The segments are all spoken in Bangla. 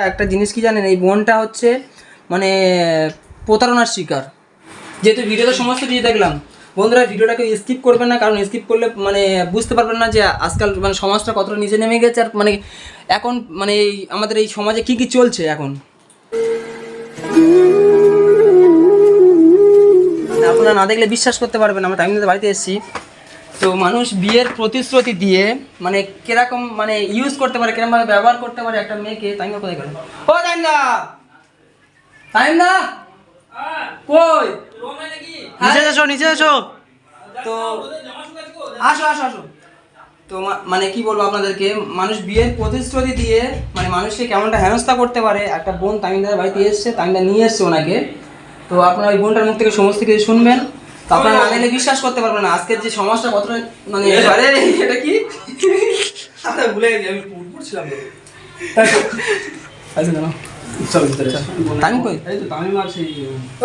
একটা জিনিস কি জানেন, এই বোনটা হচ্ছে মানে প্রতারণার শিকার। যেহেতু ভিডিওতে সমস্ত কিছু দেখলাম, বন্ধুরা ভিডিওটাকে স্কিপ করবেন না, কারণ স্কিপ করলে মানে বুঝতে পারবেন না যে আজকাল মানে সমাজটা কতটা নিচে নেমে গেছে, আর মানে এখন মানে এই আমাদের এই সমাজে কি কি চলছে এখন। আপনারা না দেখলে বিশ্বাস করতে পারবেন। আমরা টাইম বাড়িতে এসেছি, তো মানুষ বিয়ের প্রতিশ্রুতি দিয়ে মানে কিরকম মানে ইউজ করতে পারে, কিরকম ভাবে ব্যবহার করতে পারে একটা মেয়েকে। টাইম কোথায় গেল? ও টাইম দা, টাইম দা কই? নিচে এসো, নিচে এসো। তো আসো আসো আসো। তো মানে কি বলবো আপনাদেরকে, মানুষ বিয়ের প্রতিশ্রুতি দিয়ে মানে মানুষকে কেমনটা হেনস্থা করতে পারে। একটা বোন তামিমদার বাড়িতে এসছে, তামিমদা নিয়ে এসছে ওনাকে। তো আপনারা ওই বোনটার মুখ থেকে সমস্ত কিছু শুনবেন, তো আপনারা না দেখলে বিশ্বাস করতে পারবেন না আজকের যে সমাজটা কতটা মানে আরে এটা কি ভুলে গেছি, আমি পড়ছিলাম। আচ্ছা না চল ভিতরে তামিম কই? এই তো তামিম আর সেই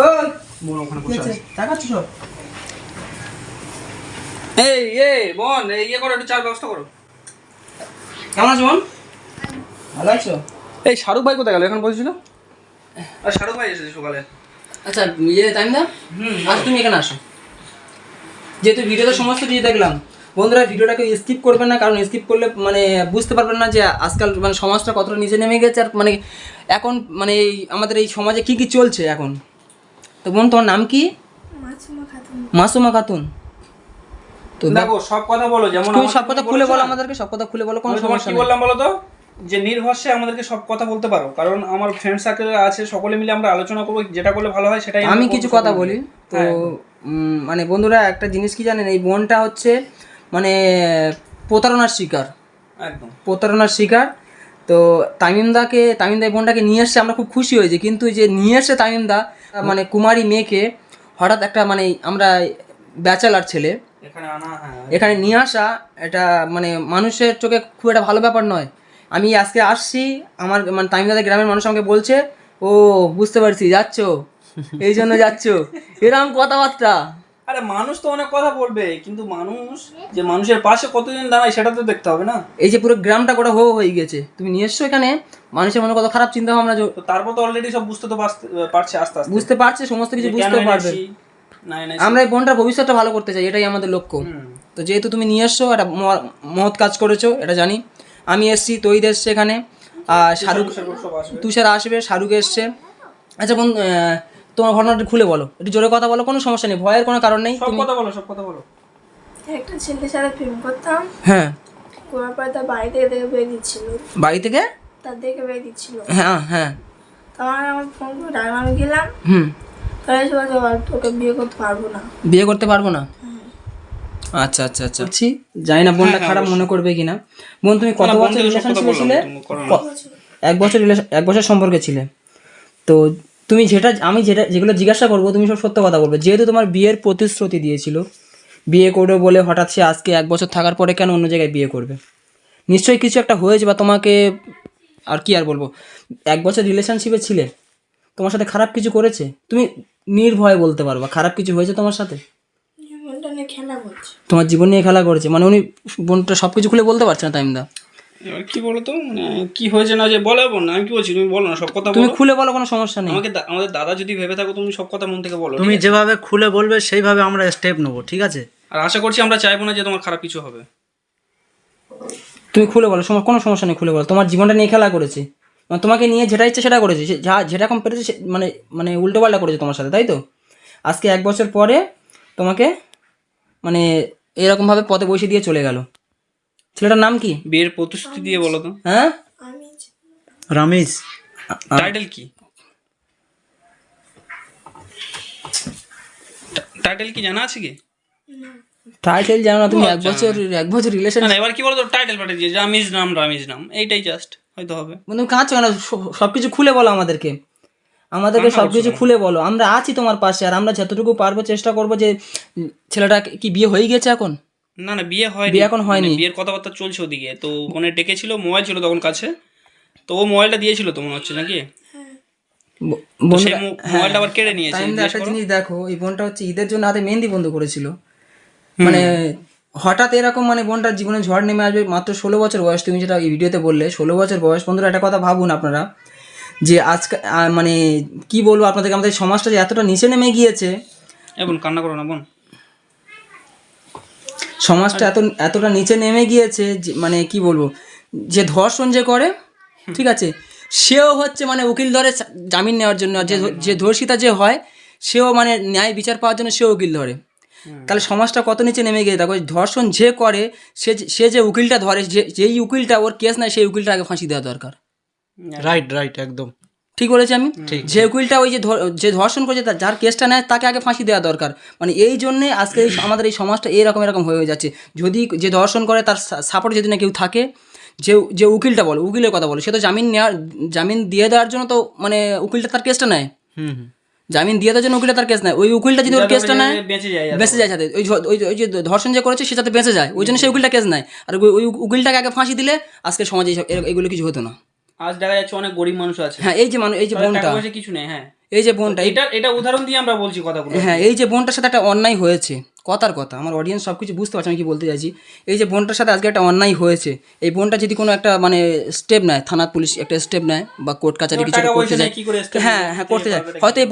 ওই বোন ওখানে বসে আছে। দেখাচ্ছ সব? এই বোন, ইয়ে করো, একটু চার ব্যবস্থা করো। কেমন আছো বোন? ভালো আছো? এই শাহরুখ ভাই কোথায় গেল? এখন বলছিল আর শাহরুখ ভাই এসেছে সকালে। আচ্ছা ইয়ে তামিমদা, আজ তুমি এখানে আসো। যেহেতু ভিডিওতে সমস্ত কিছু দেখলাম, বন্ধুরা ভিডিওটাকে স্কিপ করবেন না, কারণ স্কিপ করলে মানে বুঝতে পারবেন না যে আজকাল মানে সমাজটা কতটা নিচে নেমে গেছে, আর মানে এখন মানে এই আমাদের এই সমাজে কি কি চলছে এখন। তো বোন তোমার নাম কি? মাসুমা খাতুন। তো দেখো সব কথা বলো, যেমন তুমি সব কথা খুলে বলো আমাদেরকে, সব কথা খুলে বলো, কোনো সমস্যা কি নেই। বললাম বলো তো, যে নির্ভরসে আমাদেরকে সব কথা বলতে পারো, কারণ আমার ফ্রেন্ড সার্কেল আছে, সকলে মিলে আমরা আলোচনা করবো, যেটা করলে ভালো হয় সেটাই আমি কিছু কথা বলি তো মানে বন্ধুরা একটা জিনিস কি জানেন, এই বোনটা হচ্ছে মানে প্রতারণার শিকার, একদম প্রতারণার শিকার। তো তামিমদা এই বোনটাকে নিয়ে এসছে, আমরা খুব খুশি হয়েছি, কিন্তু যে নিয়ে এসছে তামিমদা মানে কুমারী মেয়েকে হঠাৎ একটা মানে আমরা ব্যাচেলার ছেলে এখানে আনা, এখানে নিয়ে আসা, এটা মানে মানুষের চোখে খুব একটা ভালো ব্যাপার নয়। আমি আজকে আসছি, আমার মানে তামিমদাদের গ্রামের মানুষ আমাকে বলছে, ও বুঝতে পারছি যাচ্ছ, এই জন্য যাচ্ছ, এরকম কথাবার্তা। আরে মানুষ তো অনেক কথা বলবে, কিন্তু মানুষ যে মানুষের পাশে কতদিন দাঁড়ায় সেটা তো দেখতে হবে না। এই যে পুরো গ্রামটা গোটা হয়ে গেছে, তুমি নিয়ে এসছো এখানে, মানুষের মনে কত খারাপ চিন্তা ভাবনা তো তারপর তো অলরেডি সব বুঝতে তো পারছে, আস্তে আস্তে বুঝতে পারছে, সমস্ত কিছু বুঝতে পারবে। আমরা এই বোনটার ভবিষ্যৎটা ভালো করতে চাই, এটাই আমাদের লক্ষ্য। তো যেহেতু তুমি নিয়ে এসছো, একটা মহৎ কাজ করেছো, এটা জানি। আমি এসছি, তৈরি এসছে এখানে, আর শাহরুখ তুষার আসবে, শাহরুখ এসছে। আচ্ছা বোন, তোমার ঘটনাটা খুলে বলো, একটু জোরে কথা বলো, কোনো সমস্যা নেই, ভয়ের কোনো কারণ নেই। সব কথা বলো। একটা ছেলের সাথে প্রেম করতাম, হ্যাঁ। করার পর তার বাড়ি থেকে দেখে বেরিয়ে দিচ্ছিল, বাড়ি থেকে? তার দেখে বেরিয়ে দিচ্ছিল। হ্যাঁ হ্যাঁ। তখন আমার ফোন করে আমি গেলাম, হুম। তাহলে সে বলছে তোকে বিয়ে করতে পারবো না। বিয়ে করতে পারবো না? আচ্ছা আচ্ছা আচ্ছা, জানি না বোনটা খারাপ মনে করবে কিনা। বোন তুমি কত বছর রিলেশনশিপে ছিলে? এক বছর সম্পর্কে ছিলে। তো তুমি যেগুলো জিজ্ঞাসা করবো তুমি সব সত্য কথা বলবে। যেহেতু তোমার বিয়ের প্রতিশ্রুতি দিয়েছিল, বিয়ে করবে বলে হঠাৎ সে আজকে 1 বছর থাকার পরে কেন অন্য জায়গায় বিয়ে করবে? নিশ্চয়ই কিছু একটা হয়েছে, বা তোমাকে আর কি আর বলবো, 1 বছর রিলেশনশিপে ছিলে, তোমার সাথে খারাপ কিছু করেছে? তুমি নির্ভয়ে বলতে পারবা খারাপ কিছু হয়েছে তোমার সাথে? জীবনটা নিয়ে খেলা করছে, তোমার জীবন নিয়ে খেলা করেছে মানে উনি বোনটা সব কিছু খুলে বলতে পারছে না তাইমদা। এবার কি বলো তো, মানে কি হয়েছে না যে বলে বোন, আমি কি বলছি, তুমি বলো না, সব কথা তুমি বলো। খুলে বলো, কোনো সমস্যা নেই। আমাদের দাদা যদি ভেবে থাকো, তুমি সব কথা মন থেকে বলো। তুমি যেভাবে খুলে বলবে সেইভাবে আমরা স্টেপ নেবো, ঠিক আছে? আর আশা করছি আমরা চাইবো না যে তোমার খারাপ কিছু হবে। তুমি খুলে বলো, কোনো সমস্যা নেই, খুলে বলো। তোমার জীবনটা নিয়ে খেলা করেছে, মানে তোমাকে নিয়ে যেটা ইচ্ছে সেটা করেছে, যেরকম পেরেছে মানে মানে উল্টো পাল্টা করেছে তোমার সাথে, তাই তো? আজকে 1 বছর পরে তোমাকে মানে এরকমভাবে পথে বসে দিয়ে চলে গেল। ছেলেটার নাম কি? বিয়ের প্রতিশ্রুতি দিয়ে বলো তো। হ্যাঁ, আমি রামিজ। টাইটেল কি? টাইটেল কি জানা আছে কি? টাইটেল জানো না তুমি? 1 বছর রিলেশন। না এবার কি বলো তো, টাইটেল পাঠিয়ে রামিজ নাম এইটাই জাস্ট হয়তো হবে। তুমি কাঁদছো কেন? সবকিছু খুলে বলো আমাদেরকে সবকিছু খুলে বলো। আমরা আছি তোমার পাশে, আর আমরা যতটুকু পারবো চেষ্টা করবো যে ছেলেটা কি বিয়ে হয়ে গেছে এখন? না বিয়ে এখন হয়নি, বিয়ের কথাবার্তা চলছে ওদিকে। তো ফোনে ডেকেছিল, মোবাইল ছিল তখন কাছে, তো ও মোবাইলটা দিয়েছিল তো মনে হচ্ছে নাকি, মোবাইলটা আবার কেড়ে নিয়েছে। একটা জিনিস দেখো, এই বোনটা হচ্ছে ঈদের জন্য হাতে মেহেন্দি বন্ধ করেছিল, মানে হঠাৎ এরকম মানে বোনটার জীবনে ঝড় নেমে আসবে। মাত্র 16 বছর বয়স, তুমি যেটা এই ভিডিওতে বললে 16 বছর বয়স। বন্ধুরা একটা কথা ভাবুন আপনারা, যে আজকে মানে কি বলবো আপনাদেরকে, আমাদের সমাজটা যে এতটা নিচে নেমে গিয়েছে, বোন কান্না করো না বোন। সমাজটা এতটা নিচে নেমে গিয়েছে যে মানে কি বলবো, যে ধর্ষণ যে করে ঠিক আছে, সেও হচ্ছে মানে উকিল ধরে জামিন নেওয়ার জন্য, আর যে ধর্ষিতা যে হয় সেও মানে ন্যায় বিচার পাওয়ার জন্য সেও উকিল ধরে। তাহলে সমাজটা কত নিচে নেমে গিয়ে দেখো, ধর্ষণ যে করে সে যে উকিলটা ধরে, যেই উকিলটা ওর কেস নেয় সেই উকিলটা আগে ফাঁসি দেওয়া দরকার। রাইট রাইট একদম ঠিক বলেছি আমি? যে উকিলটা ওই যে ধর্ষণ করেছে যার কেসটা নেয় তাকে আগে ফাঁসি দেওয়া দরকার। মানে এই জন্যে আজকে আমাদের এই সমাজটা এরকম হয়ে যাচ্ছে। যদি যে ধর্ষণ করে তার সাপোর্ট যদি না কেউ থাকে, যে উকিলটা বলো, উকিলের কথা বলো, সে তো জামিন দিয়ে দেওয়ার জন্য তো মানে উকিলটা তার কেসটা নেয়, জামিন দিয়ে দেওয়ার জন্য উকিলটা তার কেস নেয়। ওই উকিলটা যদি ওর কেসটা নেয় বেঁচে যায় সাথে, ওই যে ধর্ষণ যে করেছে সে যাতে বেঁচে যায়, ওই জন্য সেই উকিলটা কেস নেয়। আর ওই উকিলটাকে আগে ফাঁসি দিলে আজকে সমাজে এগুলো কিছু হতো না। আজ দেখা যাচ্ছে অনেক গরিব মানুষ আছে, হ্যাঁ এই যে বোনটা, কিছু নেই, হ্যাঁ এই যে বোনটা, এটা উদাহরণ দিয়ে আমরা বলছি কথাগুলো। হ্যাঁ এই যে বোনটার সাথে একটা অন্যায় হয়েছে, কথার কথা আমার অডিয়েন্স সব কিছু বুঝতে পারছে আমি কি বলতে চাইছি। এই যে বোনটার সাথে আজকে একটা অন্যায় হয়েছে, এই বোনটা যদি কোনো একটা মানে স্টেপ নেয়, থানা পুলিশ একটা স্টেপ নেয় বা কোর্ট কাছারি কিছু করতে যায়, হ্যাঁ করতে যায়, হয়তো এই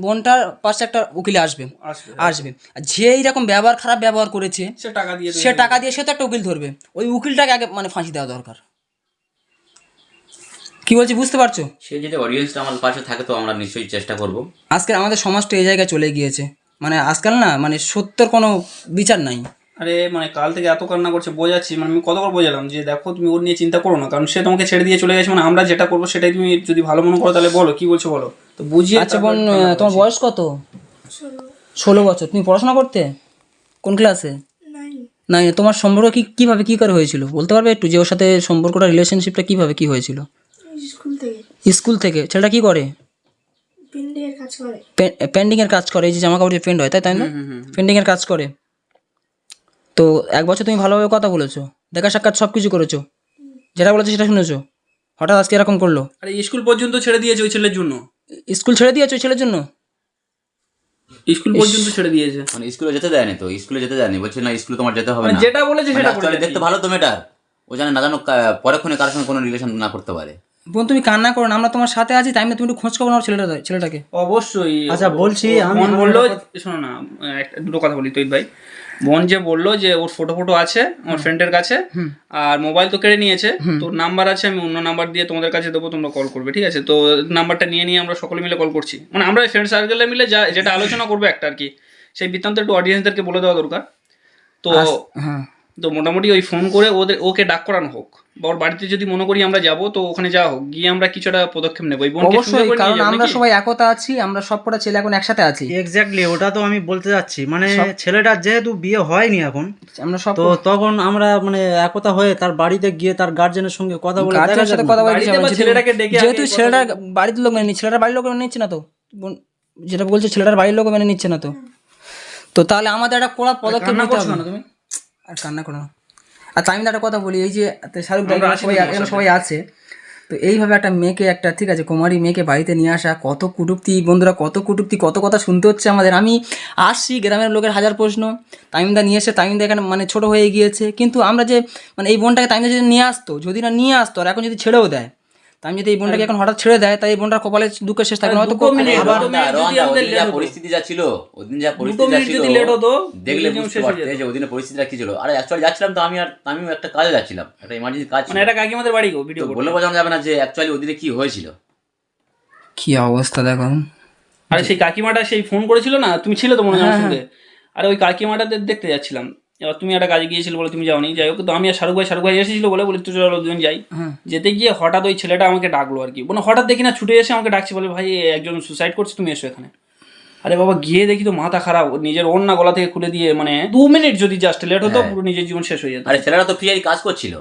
বোনটার পাশে একটা উকিলে আসবে। আর যে এইরকম খারাপ ব্যবহার করেছে সে টাকা দিয়ে সে তো একটা উকিল ধরবে, ওই উকিলটাকে আগে মানে ফাঁসি দেওয়া দরকার। কি বলছি বুঝতে পারছো? সে যদি অডিয়েন্সটা আমার পাশে থাকে তো আমরা নিশ্চয়ই চেষ্টা করব। আজকে আমাদের সমাজটা এই জায়গায় চলে গিয়েছে, মানে আজকাল না মানে সত্যের কোনো বিচার নাই। আরে মানে কাল থেকে এত কান্না করছে বোঝাচ্ছি, মানে আমি কতবার বোঝালাম যে দেখো তুমি ওর নিয়ে চিন্তা করো না, কারণ সে তোমাকে ছেড়ে দিয়ে চলে গেছে, মানে আমরা যেটা করবো সেটাই তুমি যদি ভালো মনে করো তাহলে বলো কি বলছো বলো তো বুঝিয়ে। আচ্ছা বোন, তোমার বয়স কত? 16 বছর। তুমি পড়াশোনা করতে কোন ক্লাসে? না, তোমার সম্পর্ক কিভাবে কি করে হয়েছিল বলতে পারবে একটু, যে ওর সাথে সম্পর্কটা রিলেশনশিপটা কিভাবে কি হয়েছিল? স্কুল থেকে। ছেলেটা কি করে? পেন্টিং এর কাজ করে, এই যে জামা কাপড় পেন্ট হয় তাই না, পেন্টিং এর কাজ করে। তো 1 বছর তুমি ভালোভাবে কথা বলেছো, দেখা সাক্ষাৎ সব কিছু করেছো, যেটা বলেছো সেটা শুনেছো, হঠাৎ আজকে এরকম করলো। আরে স্কুল পর্যন্ত ছেড়ে দিয়েছে ওই ছেলের জন্য। স্কুল ছেড়ে দিয়েছো ওই ছেলের জন্য? স্কুল পর্যন্ত ছেড়ে দিয়েছে, মানে স্কুলে যেতে দেয়নি তো, স্কুলে যেতে দেয়নি, বলছে না স্কুলে তোমার যেতে হবে না। যেটা বলেছে সেটা actually দেখতে ভালো তো মেয়েটার, ও জানে না জানো পরক্ষণে কারোর সঙ্গে কোনো রিলেশন না করতে পারে। বোন তুমি কান্না করো না, আমরা তোমার সাথে আছি, তাই না? তুমি একটু খোঁজ খবর নাও ছেলেটাকে। অবশ্যই। আচ্ছা বলছি আমি বোন বললো, শোনো না দুটো কথা বলি তৈত ভাই। বোন যে বললো যে ওর ফটো আছে আমার ফ্রেন্ডের কাছে, আর মোবাইল তো কেড়ে নিয়েছে, তোর নাম্বার আছে, আমি অন্য নাম্বার দিয়ে তোমাদের কাছে দেবো, তোমরা কল করবে, ঠিক আছে? তো নাম্বারটা নিয়ে আমরা সকলে মিলে কল করছি, মানে আমরা ফ্রেন্ড সার্কেলে মিলে যেটা আলোচনা করবো একটা আর কি, সেই বৃত্তান্ত একটু অডিয়েন্সদেরকে বলে দেওয়া দরকার। তো তো মোটামুটি ওই ফোন করে ওকে ডাক করানো হোক, বা ওর বাড়িতে যদি মনে করি আমরা যাব তো ওখানে যাওয়া হোক, গিয়ে আমরা কিছুটা পদক্ষেপ নেবো। অবশ্যই, কারণ আমরা সবাই একতা আছি, আমরা সবকটা ছেলে এখন একসাথে আছি। এক্স্যাক্টলি ওটা তো আমি বলতে যাচ্ছি, মানে ছেলেটার যেহেতু বিয়ে হয়নি এখন, আমরা সব তো তখন আমরা মানে একতা হয়ে তার বাড়িতে গিয়ে তার গার্জেনের সঙ্গে কথা বলে গার্জেনের সাথে কথা বলে ছেলেটাকে ডেকে, যেহেতু ছেলেটার বাড়ির লোক মেনে ছেলেটার বাড়ির লোক মেনে নিচ্ছে না তো, যেটা বলছে ছেলেটার বাড়ির লোক মেনে নিচ্ছে না তো তাহলে আমাদের একটা কড়া পদক্ষেপ নিতে হবে। তুমি আর কান্না করো না। আচ্ছা আমি একটা কথা বলি, এই যে শাহরুখ সবাই আছে, তো এইভাবে একটা মেয়েকে, একটা ঠিক আছে কুমারী মেয়েকে বাড়িতে নিয়ে আসা, কত কটূক্তি বন্ধুরা, কত কথা শুনতে হচ্ছে আমাদের। আমি আসছি, গ্রামের লোকের হাজার প্রশ্ন, তামিমদা নিয়ে এসে, তামিমদা এখানে মানে ছোট হয়ে গিয়েছে, কিন্তু আমরা যে মানে এই বোনটাকে তামিমদা যদি নিয়ে আসতো আর এখন যদি ছেড়েও দেয়, আমি যদি এই বোনটাকে এখন হঠাৎ ছেড়ে দেয়, তাই এই বোনটার কপালে দুঃখের শেষ থাকে না। হয়তো পরিস্থিতি যা ছিল ওদিন, যা পরিস্থিতি দেখলে বুঝতে পারতে যে ওদিনের পরিস্থিতিটা কি ছিল। আর অ্যাকচুয়ালি যাচ্ছিলাম তো আমিও একটা কাজে যাচ্ছিলাম, একটা ইমার্জেন্সি কাজ, মানে এটা কাকিমাদের বাড়ি গো, ভিডিও বলে বোঝানো যাবে না যে অ্যাকচুয়ালি ওদিনে কি হয়েছিল, কি অবস্থা দেখো। আরে সেই কাকিমাটা সেই ফোন করেছিল না, তুমি ছিল তো মনে হয় সঙ্গে। আরে ওই কাকিমাটা দেখতে যাচ্ছিলাম, এবার তুমি একটা কাজে গিয়েছিল বলে তুমি যাওনি, যাই হোক। তো আমি আর শাহরুখ ভাই এসেছিল বলে তুই চলো দুজন যাই। যেতে গিয়ে হঠাৎ ওই ছেলেটা আমাকে ডাকলো আর কি, মানে হঠাৎ দেখি না ছুটে এসে আমাকে ডাকছে, বলে ভাই একজন সুসাইড করছে, তুমি এসো এখানে। আরে বাবা গিয়ে দেখি তো মাথা খারাপ, নিজের ওড়না গলা থেকে খুলে দিয়ে, মানে 2 মিনিট যদি জাস্ট লেট হতো পুরো নিজের জীবন শেষ হয়ে যেত। আরে ছেলেটা তো ফিশারি কাজ করছিল,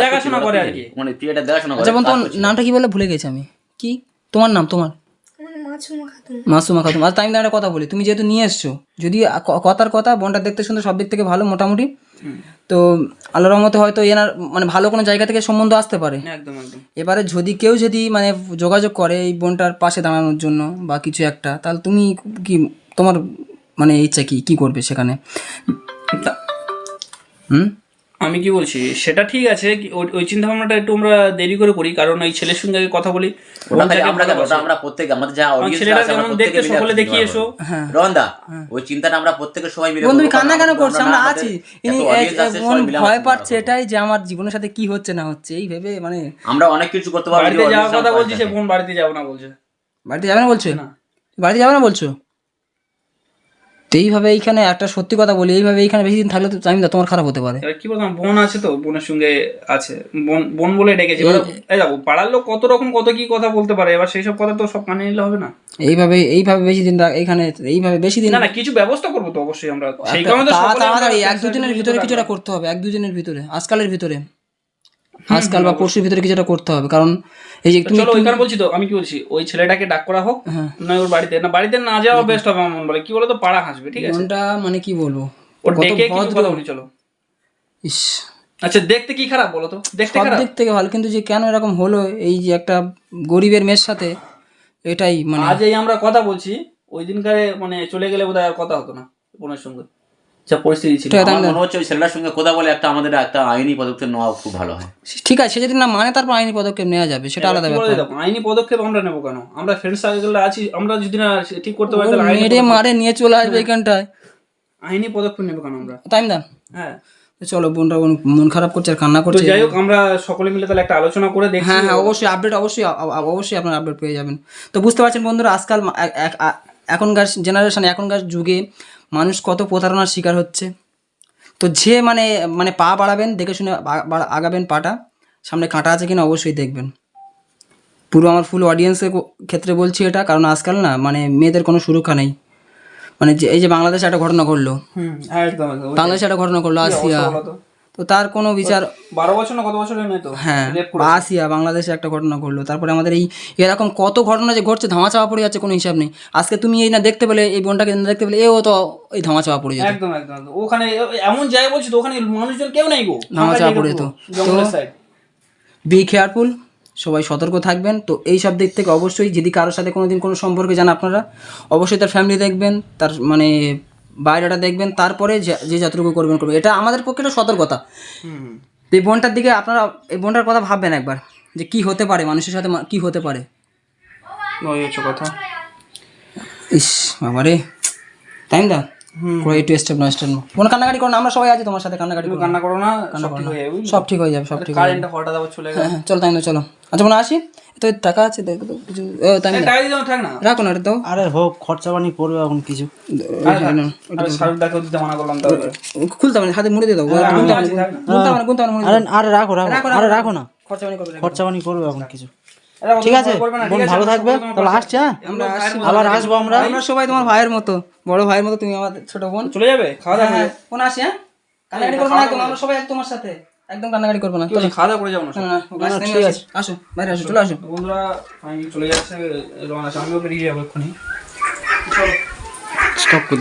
দেখাশোনা করে আর কি, মানে ফিশারিটা দেখাশোনা করে। যেমন তোমার নামটা কি বলে ভুলে গেছি আমি, কি তোমার নাম? তোমার মাসুমা খাতুন। আর তাই আমি একটা কথা বলি, তুমি যেহেতু নিয়ে এসছো, যদি কথার কথা বোনটা দেখতে সুন্দর, সব দিক থেকে ভালো মোটামুটি, তো আল্লাহর রহমতে হয়তো এনার মানে ভালো কোনো জায়গা থেকে সম্বন্ধ আসতে পারে। এবারে যদি কেউ মানে যোগাযোগ করে এই বোনটার পাশে দাঁড়ানোর জন্য বা কিছু একটা, তাহলে তুমি কি, তোমার মানে ইচ্ছা কি করবে সেখানে? আমি কি বলছি সেটা ঠিক আছে, ওই চিন্তা ভাবনাটা একটু আমরা দেরি করে করি, কারণ ওই ছেলের সঙ্গে আগে কথা বলি। আমরা প্রত্যেকে আমাদের যা অডিয়েন্স ছেলেটা আছে আমরা কেমন দেখতে প্রত্যেকে সকলে দেখিয়ে এসো। রন্দা ওই চিন্তাটা আমরা প্রত্যেকে সবাই মিলে বন্ধু করবো, কান্না কারণ কেন করছে, আমরা আমাদের আছি। এত audience আছে, মন সবাই মিলে আমরা ভয় চিন্তা পাচ্ছে করবো। এটাই যে আমার জীবনের সাথে কি হচ্ছে না হচ্ছে, এই ভেবে মানে আমরা অনেক কিছু করতে পারবো। বাড়িতে যদি যাওয়ার audience কথা আমার বলছি, পাশে সে থাকে। বোন বাড়িতে যাবো না বলছে। বাড়িতে যাবে না বলছো? না। বাড়িতে যাবে না বলছো? তো এইভাবে এইখানে একটা সত্যি কথা বলি, এইভাবে এইখানে বেশি দিন থাকলে তো আমি তোমার খারাপ হতে পারে। এবার কি বলতাম, বোন আছে তো, বোনের সঙ্গে আছে, বোন বলে ডেকেছি। এবার এই দেখো পাড়ার লোক কত রকম কত কি কথা বলতে পারে, এবার সেই সব কথা তো সব কানে নিলে হবে না। এইভাবে বেশি দিন এইখানে এইভাবে বেশি দিন না না, কিছু ব্যবস্থা করবো তো অবশ্যই আমরা, সেই কারণে তো সকলে আমরা তাড়াতাড়ি 1-2 দিনের sensitive ভিতরে কিছুটা করতে হবে, 1-2 দিনের ভিতরে, আজকালের ভিতরে, আজকাল বা পরশুর ভিতরে কিছুটা করতে হবে। কারণ এই যে তুমি চলো ওইখানে বলছি তো, আমি কি বলছি, ওই ছেলেটাকে ডাক করা হোক, নয় ওর বাড়িতে, না বাড়িতে না যাওয়া বেস্ট হবে আমার মন বলে। কি বলো তো, পাড়া হাসবে, ঠিক আছে? মনটা মানে কি বলবো, ওর কত ডেকে কিছু ভদ্র। কথা বলি, চলো। ইস, আচ্ছা দেখতে কি খারাপ বলো তো, দেখতে সব খারাপ? দিক থেকে ভালো, কিন্তু যে কেন এরকম হলো, এই যে একটা গরিবের মেয়ের সাথে, এটাই মানে আজ এই আমরা কথা বলছি, ওই দিনকারে মানে চলে গেলে বোধহয় আর কথা হতো না বোনের সঙ্গে, যা পরিস্থিতি ছিল। আমার মনে হচ্ছে ওই ছেলেটার সঙ্গে কথা বলে আমাদের একটা আইনি পদক্ষেপ নেওয়া খুব ভালো হয়। ঠিক আছে, সে যদি না মানে তারপর আইনি পদক্ষেপ নেওয়া যাবে, সেটা আলাদা কি বলে ব্যাপার। দেখো, আইনি পদক্ষেপ আমরা নেবো কেন? আমরা ফ্রেন্ড সার্কেলে আছি, আমরা যদি না ঠিক করতে পারি তাহলে মেরে মারে নিয়ে চলে আসবে এখানটায়, আইনি পদক্ষেপ নেবো কেন আমরা? টাইম দান। হ্যাঁ, চলো, বোনটা মন খারাপ করছে আর কান্না তো করছে। যাই হোক, আমরা সকলে মিলে তাহলে একটা আলোচনা করে দেখি। হ্যাঁ হ্যাঁ, অবশ্যই আপডেট, অবশ্যই আপনার আপডেট পেয়ে যাবেন। তো বুঝতে পারছেন বন্ধুরা, আজকাল এখনকার জেনারেশন, এখনকার যুগে মানুষ কত প্রতারণার শিকার হচ্ছে। তো যে মানে পা বাড়াবেন, দেখে শুনে আগাবেন, পাটা সামনে কাঁটা আছে কিনা অবশ্যই দেখবেন। পুরো আমার ফুল অডিয়েন্সের ক্ষেত্রে বলছি এটা, কারণ আজকাল না মানে মেয়েদের কোনো সুরক্ষা নেই। মানে এই যে বাংলাদেশে একটা ঘটনা ঘটলো, একদম একদম। বাংলাদেশে একটা ঘটনা ঘটলো, আসিয়া, তো তার কোনো বিচার, 12 বছর না কত বছরের মেয়ে তো, হ্যাঁ আসিয়া, বাংলাদেশে একটা ঘটনা ঘটলো। তারপরে আমাদের এরকম কত ঘটনা যে ঘটছে, ধামাচাপা পড়ে যাচ্ছে, কোনো হিসাব নেই। আজকে তুমি এই না দেখতে পেলে, এই বোনটাকে না দেখতে পেলে, এও তো এই ধামাচাপা পড়ে যেত, একদম একদম। ওখানে এমন জায়গায় বলছি তো, ওখানে মানুষজন কেউ নাই গো, ধামাচাপা পড়ে যেত। জঙ্গলের সাইড। বি কেয়ারফুল, সবাই সতর্ক থাকবেন। তো এই সব দিক থেকে অবশ্যই, যদি কারোর সাথে কোনোদিন কোনো সম্পর্কে যান আপনারা, অবশ্যই তার ফ্যামিলি দেখবেন, তার মানে বাইরেটা দেখবেন, তারপরে যে যতটুকু করবেন। এটা আমাদের পক্ষে একটা সতর্কতা। এই বোনটার দিকে আপনারা, এই বোনটার কথা ভাববেন একবার, যে কি হতে পারে, মানুষের সাথে কি হতে পারে। ওই হচ্ছে কথা। ইস বাবা রে, টাইম দা করে একটু স্টেপ না স্টেপ, কোনো কান্নাকাটি করো না, আমরা সবাই আছি তোমার সাথে, কান্নাকাটি করো না। কান্না করো না, সব ঠিক হয়ে যাবে। সব ঠিক হয়ে যাবে, সব ঠিক হয়ে যাবে। কারেন্টটা হঠাৎ আবার চলে গেল। হ্যাঁ চলো টাইম দাও, চলো। আচ্ছা মনে আসি তো, টাকা আছে দেখো তো কিছু, টাইম টাকা দিয়ে দাও, থাক না। রাখো না, এটা দাও। আরে হোক, খরচা পানি করবে এখন কিছু। আরে শাহরুখ দাকে দিতে মানা করলাম তাহলে। খুলতে হবে না, হাতে মুড়ে দিয়ে দাও, গুনতে হবে না, আরে আরে রাখো আরে রাখো না, খরচা পানি করবে। খরচা পানি করবে এখন কিছু। আরে ঠিক আছে করবে না, বোন, ঠিক আছে, ভালো থাকবে, তোমার তাহলে পাশে। আসছি। হ্যাঁ আমরা আসছি, আবার আসবো আমরা। আমরা সবাই তোমার ভাইয়ের মতো, বড় ভাইয়ের মতো, তুমি আমার ছোট বোন। চলে যাবে, খাওয়া দাওয়া করে। কোন আসি, হ্যাঁ কান্নাকাটি করবো না একদম, আমরা সবাই এক তোমার সাথে, একদম কান্নাকাটি করবো না। কি বলছি, খাওয়া দাওয়া করে যাও না সব? ঠিক আছে, আসো বাইরে আসো, চলে আসো। বন্ধুরা আমি চলে যাচ্ছে, রওনা আছে, আমি ওকে নিয়ে যাবো এক্ষুনি। স্টপ করে